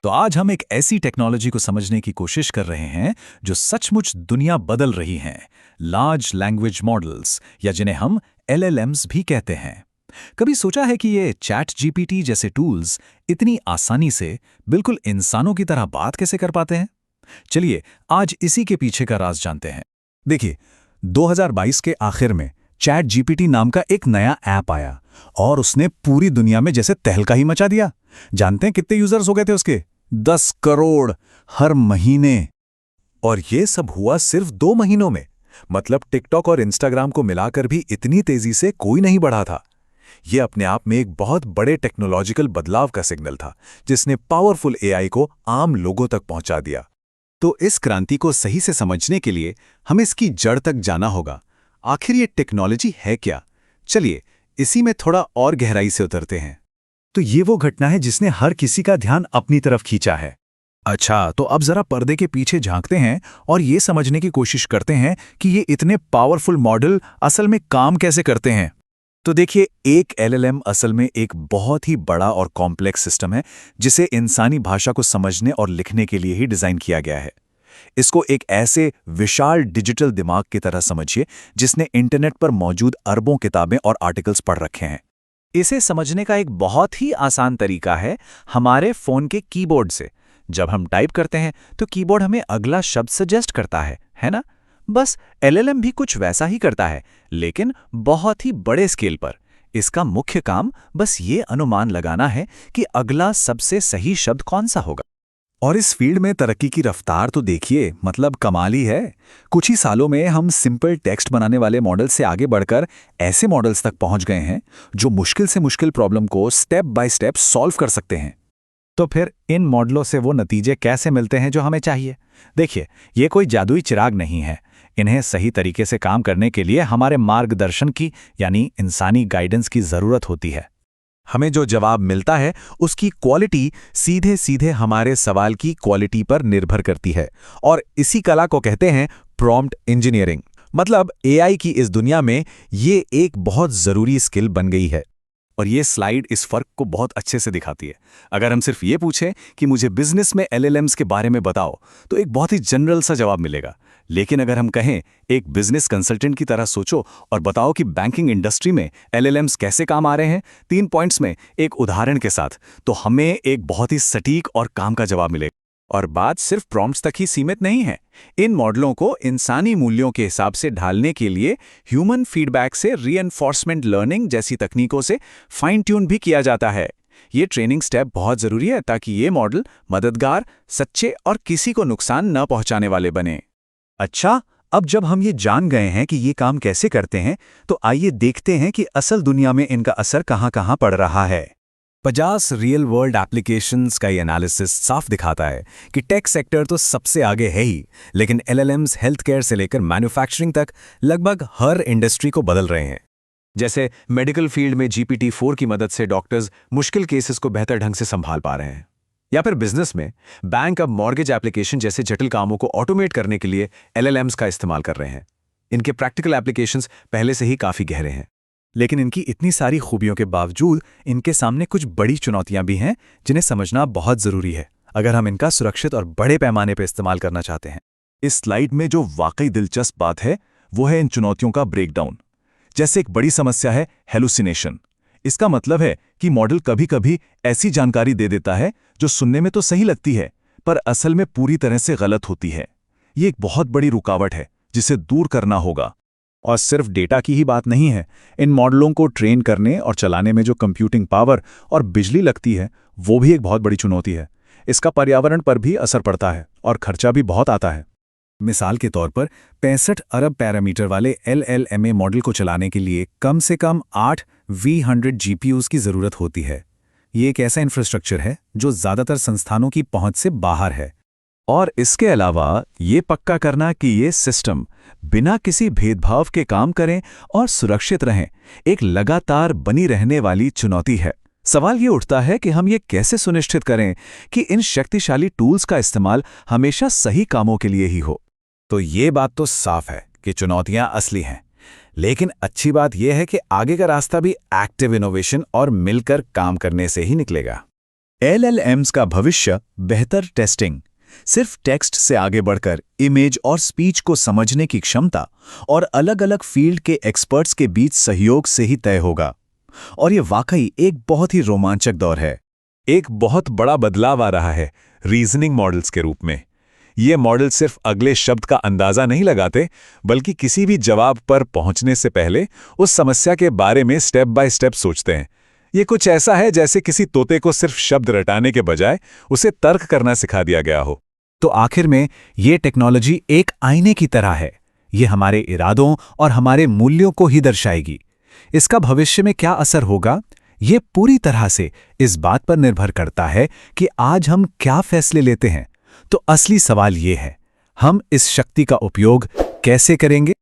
तो आज हम एक ऐसी टेक्नोलॉजी को समझने की कोशिश कर रहे हैं जो सचमुच दुनिया बदल रही है। लार्ज लैंग्वेज मॉडल्स, या जिन्हें हम LLMs भी कहते हैं। कभी सोचा है कि ये चैट जीपीटी जैसे टूल्स इतनी आसानी से बिल्कुल इंसानों की तरह बात कैसे कर पाते हैं? चलिए आज इसी के पीछे का राज जानते हैं। देखिए, 2022 के आखिर में चैट जीपीटी नाम का एक नया ऐप आया और उसने पूरी दुनिया में जैसे तहलका ही मचा दिया। जानते हैं कितने यूजर्स हो गए थे उसके? 10 करोड़ हर महीने। और ये सब हुआ सिर्फ 2 महीनों में। मतलब टिकटॉक और इंस्टाग्राम को मिलाकर भी इतनी तेजी से कोई नहीं बढ़ा था। ये अपने आप में एक बहुत बड़े टेक्नोलॉजिकल बदलाव का सिग्नल था, जिसने पावरफुल एआई को आम लोगों तक पहुंचा दिया। तो इस क्रांति को सही से समझने के लिए हमें इसकी जड़ तक जाना होगा। आखिर ये टेक्नोलॉजी है क्या? चलिए इसी में थोड़ा और गहराई से उतरते हैं। तो ये वो घटना है जिसने हर किसी का ध्यान अपनी तरफ खींचा है। अच्छा, तो अब जरा पर्दे के पीछे झांकते हैं और ये समझने की कोशिश करते हैं कि ये इतने पावरफुल मॉडल असल में काम कैसे करते हैं। तो देखिए, एक LLM असल में एक बहुत ही बड़ा और कॉम्प्लेक्स सिस्टम है, जिसे इंसानी भाषा को समझने और लिखने के लिए ही डिजाइन किया गया है। इसको एक ऐसे विशाल डिजिटल दिमाग की तरह समझिए जिसने इंटरनेट पर मौजूद अरबों किताबें और आर्टिकल्स पढ़ रखे हैं। इसे समझने का एक बहुत ही आसान तरीका है हमारे फोन के कीबोर्ड से। जब हम टाइप करते हैं तो कीबोर्ड हमें अगला शब्द सजेस्ट करता है ना? बस LLM भी कुछ वैसा ही करता है, लेकिन बहुत ही बड़े स्केल पर। इसका मुख्य काम बस ये अनुमान लगाना है कि अगला सबसे सही शब्द कौन सा होगा। और इस फील्ड में तरक्की की रफ्तार तो देखिए, मतलब कमाल ही है। कुछ ही सालों में हम सिंपल टेक्स्ट बनाने वाले मॉडल से आगे बढ़कर ऐसे मॉडल्स तक पहुंच गए हैं जो मुश्किल से मुश्किल प्रॉब्लम को स्टेप बाय स्टेप सॉल्व कर सकते हैं। तो फिर इन मॉडलों से वो नतीजे कैसे मिलते हैं जो हमें चाहिए? देखिए, ये कोई जादुई चिराग नहीं है। इन्हें सही तरीके से काम करने के लिए हमारे मार्गदर्शन की, यानी इंसानी गाइडेंस की जरूरत होती है। हमें जो जवाब मिलता है उसकी क्वालिटी सीधे सीधे हमारे सवाल की क्वालिटी पर निर्भर करती है, और इसी कला को कहते हैं प्रॉम्प्ट इंजीनियरिंग। मतलब एआई की इस दुनिया में ये एक बहुत जरूरी स्किल बन गई है। और ये स्लाइड इस फर्क को बहुत अच्छे से दिखाती है। अगर हम सिर्फ ये पूछें कि मुझे बिजनेस में LLMs के बारे में बताओ, तो एक बहुत ही जनरल सा जवाब मिलेगा। लेकिन अगर हम कहें एक बिजनेस कंसल्टेंट की तरह सोचो और बताओ कि बैंकिंग इंडस्ट्री में LLMs कैसे काम आ रहे हैं 3 पॉइंट्स में एक उदाहरण के साथ, तो हमें एक बहुत ही सटीक और काम का जवाब मिलेगा। और बात सिर्फ प्रॉम्प्ट्स तक ही सीमित नहीं है। इन मॉडलों को इंसानी मूल्यों के हिसाब से ढालने के लिए ह्यूमन फीडबैक से रीएनफोर्समेंट लर्निंग जैसी तकनीकों से फाइन ट्यून भी किया जाता है। ये ट्रेनिंग स्टेप बहुत जरूरी है ताकि ये मॉडल मददगार, सच्चे और किसी को नुकसान न पहुंचाने वाले बने। अच्छा, अब जब हम ये जान गए हैं कि ये काम कैसे करते हैं, तो आइए देखते हैं कि असल दुनिया में इनका असर कहां-कहां पड़ रहा है। 50 रियल वर्ल्ड एप्लीकेशंस का ये एनालिसिस साफ दिखाता है कि टेक सेक्टर तो सबसे आगे है ही, लेकिन LLMs हेल्थ केयर से लेकर मैन्युफैक्चरिंग तक लगभग हर इंडस्ट्री को बदल रहे हैं। जैसे मेडिकल फील्ड में GPT-4 की मदद से डॉक्टर्स मुश्किल केसेस को बेहतर ढंग से संभाल पा रहे हैं। या फिर बिजनेस में बैंक अब मॉर्गेज एप्लीकेशन जैसे जटिल कामों को ऑटोमेट करने के लिए LLMs का इस्तेमाल कर रहे हैं। इनके प्रैक्टिकल एप्लीकेशंस पहले से ही काफी गहरे हैं। लेकिन इनकी इतनी सारी खूबियों के बावजूद इनके सामने कुछ बड़ी चुनौतियां भी हैं जिन्हें समझना बहुत जरूरी है, अगर हम इनका सुरक्षित और बड़े पैमाने पर इस्तेमाल करना चाहते हैं। इस स्लाइड में जो वाकई दिलचस्प बात है वो है इन चुनौतियों का ब्रेकडाउन। जैसे एक बड़ी समस्या है हेलुसिनेशन। इसका मतलब है कि मॉडल कभी-कभी ऐसी जानकारी दे देता है जो सुनने में तो सही लगती है, पर असल में पूरी तरह से गलत होती है। ये एक बहुत बड़ी रुकावट है जिसे दूर करना होगा। और सिर्फ डेटा की ही बात नहीं है। इन मॉडलों को ट्रेन करने और चलाने में जो कंप्यूटिंग पावर और बिजली लगती है, वो भी एक बहुत बड़ी चुनौती है। इसका पर्यावरण पर भी असर पड़ता है और खर्चा भी बहुत आता है। मिसाल के तौर पर 65 अरब पैरामीटर वाले LLMA मॉडल को चलाने के लिए कम से कम 8 V100 GPUs की जरूरत होती है। ये एक ऐसा इंफ्रास्ट्रक्चर है जो ज्यादातर संस्थानों की पहुंच से बाहर है। और इसके अलावा ये पक्का करना कि ये सिस्टम बिना किसी भेदभाव के काम करें और सुरक्षित रहें, एक लगातार बनी रहने वाली चुनौती है। सवाल ये उठता है कि हम ये कैसे सुनिश्चित करें कि इन शक्तिशाली टूल्स का इस्तेमाल हमेशा सही कामों के लिए ही हो। तो ये बात तो साफ है कि चुनौतियां असली हैं, लेकिन अच्छी बात यह है कि आगे का रास्ता भी एक्टिव इनोवेशन और मिलकर काम करने से ही निकलेगा। LLMs का भविष्य बेहतर टेस्टिंग, सिर्फ टेक्स्ट से आगे बढ़कर इमेज और स्पीच को समझने की क्षमता और अलग-अलग फील्ड के एक्सपर्ट्स के बीच सहयोग से ही तय होगा। और ये वाकई एक बहुत ही रोमांचक दौर है। एक बहुत बड़ा बदलाव आ रहा है रीजनिंग मॉडल्स के रूप में। ये मॉडल सिर्फ अगले शब्द का अंदाजा नहीं लगाते, बल्कि किसी भी जवाब पर पहुंचने से पहले उस समस्या के बारे में स्टेप बाय स्टेप सोचते हैं। ये कुछ ऐसा है जैसे किसी तोते को सिर्फ शब्द रटाने के बजाय उसे तर्क करना सिखा दिया गया हो। तो आखिर में ये टेक्नोलॉजी एक आईने की तरह है। ये हमारे इरादों और हमारे मूल्यों को ही दर्शाएगी। इसका भविष्य में क्या असर होगा, ये पूरी तरह से इस बात पर निर्भर करता है कि आज हम क्या फैसले लेते हैं। तो असली सवाल ये है, हम इस शक्ति का उपयोग कैसे करेंगे?